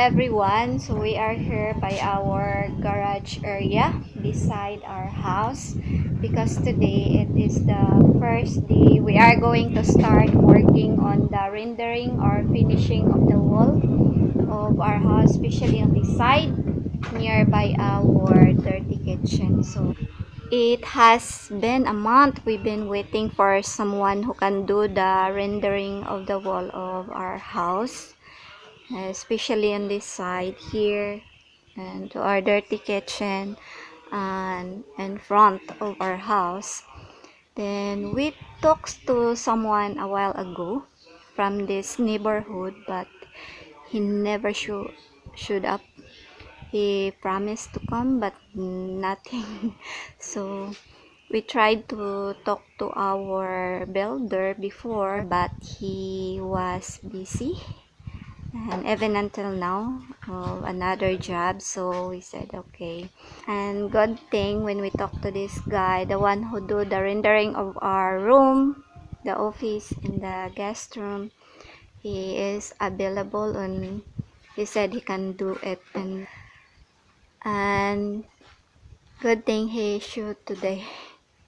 everyone, so we are here by our garage area beside our house because today it is the first day we are going to start working on the rendering or finishing of the wall of our house, especially on this side nearby our dirty kitchen. So it has been a month we've been waiting for someone who can do the rendering of the wall of our house, especially on this side here and to our dirty kitchen and in front of our house. Then we talked to someone a while ago from this neighborhood, but he never showed up. He promised to come, but nothing. So we tried to talk to our builder before, but he was busy and even until now another job. So we said okay, and good thing when we talked to this guy, the one who do the rendering of our room, the office and the guest room, he is available and he said he can do it. And good thing he shoot today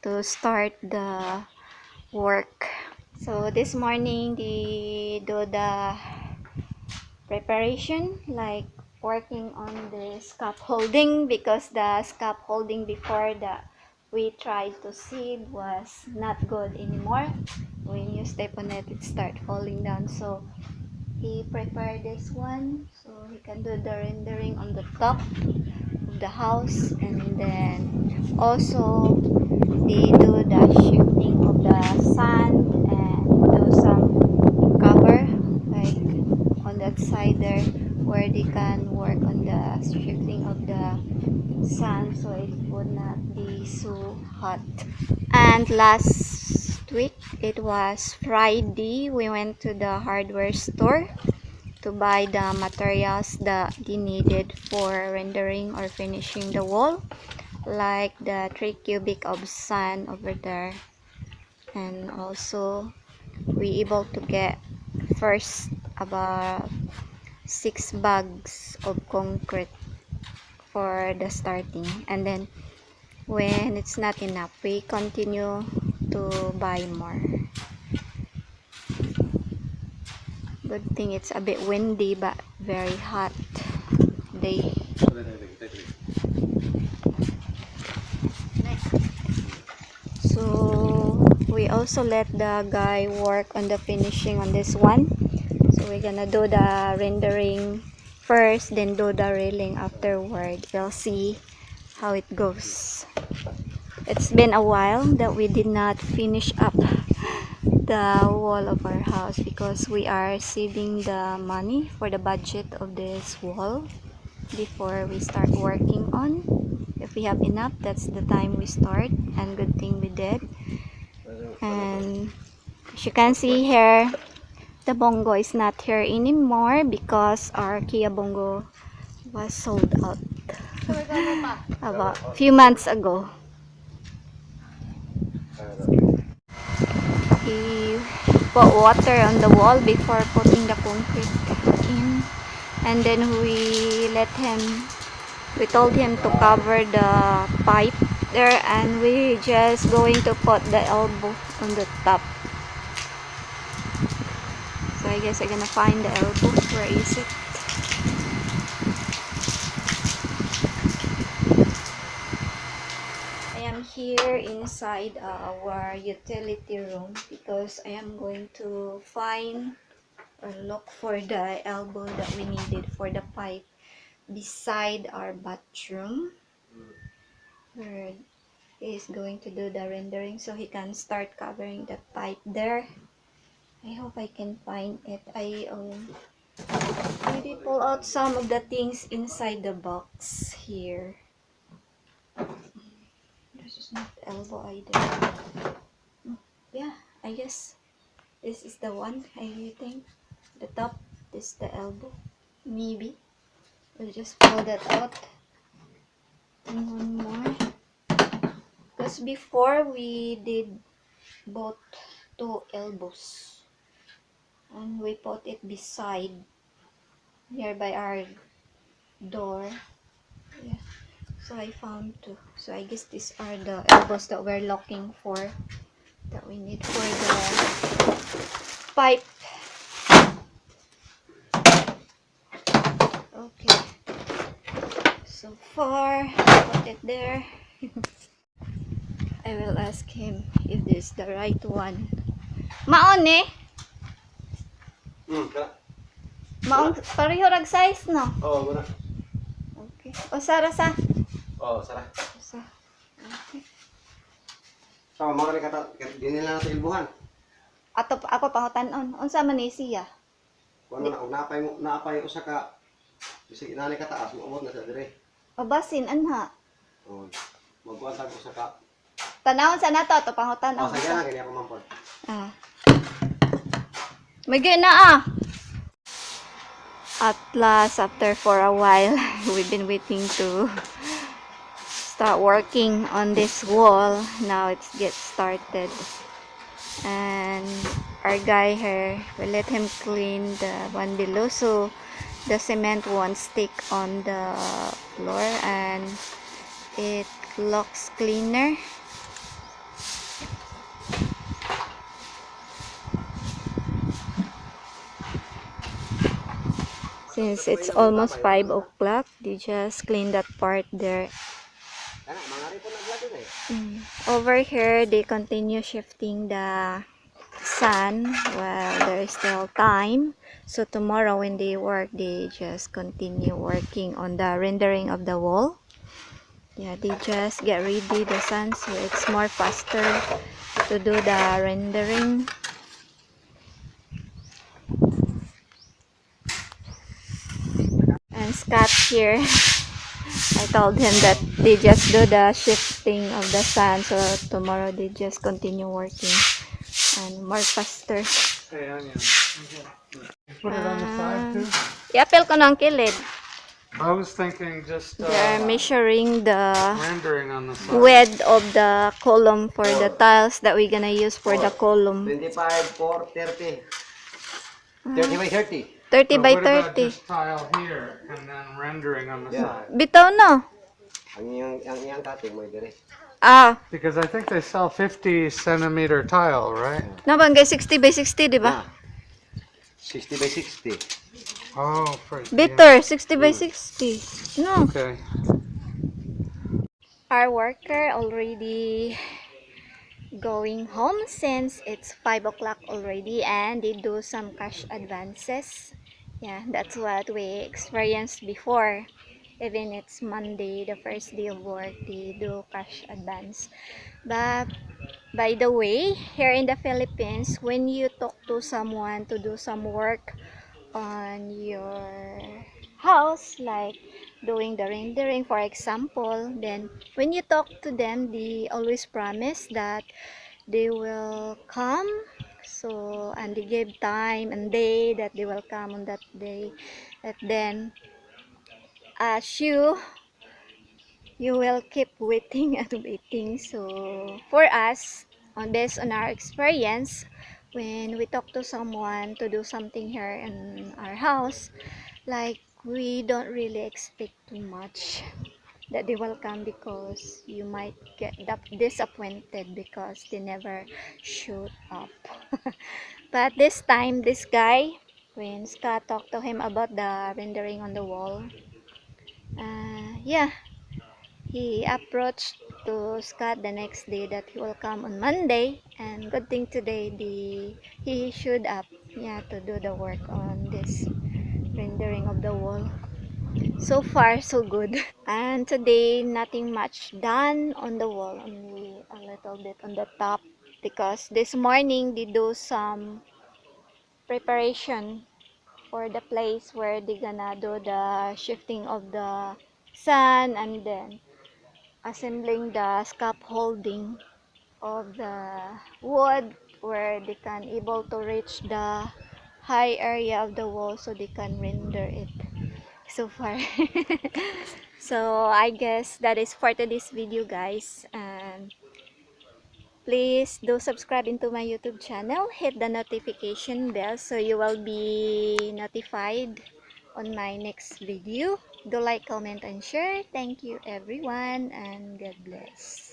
to start the work. So this morning they do the preparation, like working on the scaffolding, because the scaffolding before that we tried to seed was not good anymore. When you step on it, it start falling down. So he prepared this one so he can do the rendering on the top of the house, and then also they do the shifting of the sand and do some cover like on that side there where they can work on the shifting of the sun so it would not be so hot. And last week, it was Friday, we went to the hardware store to buy the materials that they needed for rendering or finishing the wall, like the 3 cubic of sand over there, and also we able to get first about 6 bags of concrete for the starting, and then when it's not enough we continue to buy more. Good thing it's a bit windy but very hot day. So we also let the guy work on the finishing on this one. So we're gonna do the rendering first, then do the railing afterward. We'll see how it goes. It's been a while that we did not finish up the wall of our house because we are saving the money for the budget of this wall before we start working on. If we have enough, that's the time we start, and good thing we did. And as you can see here, the bongo is not here anymore because our Kia bongo was sold out about a few months ago. He put water on the wall before putting the concrete in, and then we told him to cover the pipe there, and we just going to put the elbow on the top. So I guess I'm gonna find the elbow. Where is it? I am here inside our utility room because I am going to find or look for the elbow that we needed for the pipe beside our bathroom, where he is going to do the rendering so he can start covering the pipe there. I hope I can find it. I already pull out some of the things inside the box here. This is not the elbow either. Yeah, I guess this is the one. I think the top is the elbow. Maybe we'll just pull that out. And one more, because before we did both 2 elbows and we put it beside here by our door. Yeah. So I found two. So I guess these are the elbows that we're looking for, that we need for the pipe. Okay. So far, put it there. I will ask him if this is the right one. Maon eh? Maong pareho rag size no? Oh, wala. Okay. O sara sa? Oh, sara. Sa. Okay. So, mga kata, di nila natin ilbuhan. Ato ako pangutan-on. Unsa man ni siya? Kung ano na, kung naapay usa ka, bisig inani ka taas, maabot na sa dire. O basin anha. Oh, magkuhan tag usa ka. Tanawon sa nato ato pangutan Oh, on. sagya na, ganyan ako mampod. Ah. May na ah. At last, after for a while, we've been waiting to start working on this wall. Now it's get started. And our guy here, we let him clean the one below so the cement won't stick on the floor and it looks cleaner. Since it's almost 5 o'clock, they just clean that part there. Over here, they continue shifting the sun while there is still time. So tomorrow when they work, they just continue working on the rendering of the wall. Yeah, they just get ready the sun so it's more faster to do the rendering. And Scott here, I told him that they just do the shifting of the sun, so tomorrow they just continue working and more faster. Hey, onion. Put it on the side too? I-apel ko ng kilid. I was thinking just They're measuring the rendering on the side. width of the column for the tiles that we're gonna use for the column. 25, 4, 30. 30 by 30. 30 So by what about 30. just tile here and then rendering on the Yeah. side? Bitaw no? Ang iyang cutting mo dire. Ah, Because I think they sell 50 centimeter tile, right? nabanggay 60 by 60, di ba? 60 by 60. Oh, for Bitter, 60 by 60. No. Okay. Our worker already going home since it's 5 o'clock already and they do some cash advances. Yeah, that's what we experienced before. Even it's Monday, the first day of work, they do cash advance. But by the way, here in the Philippines, when you talk to someone to do some work on your house, like doing the rendering for example, then when you talk to them, they always promise that they will come, so and they give time and day that they will come on that day, but then as you will keep waiting and waiting. So for us, based on our experience, when we talk to someone to do something here in our house, like we don't really expect too much that they will come, because you might get disappointed because they never showed up. But this time, this guy, when Scott talked to him about the rendering on the wall, yeah, he approached to Scott the next day that he will come on Monday, and good thing today he showed up, yeah, to do the work on this rendering of the wall. So far so good. And today nothing much done on the wall, only a little bit on the top, because this morning they do some preparation for the place where they gonna do the shifting of the sun, and then assembling the scaffolding of the wood where they can able to reach the high area of the wall so they can render it so far. So I guess that is for today's video, guys, and please do subscribe into my YouTube channel, hit the notification bell so you will be notified on my next video. Do like, comment, and share. Thank you everyone and God bless.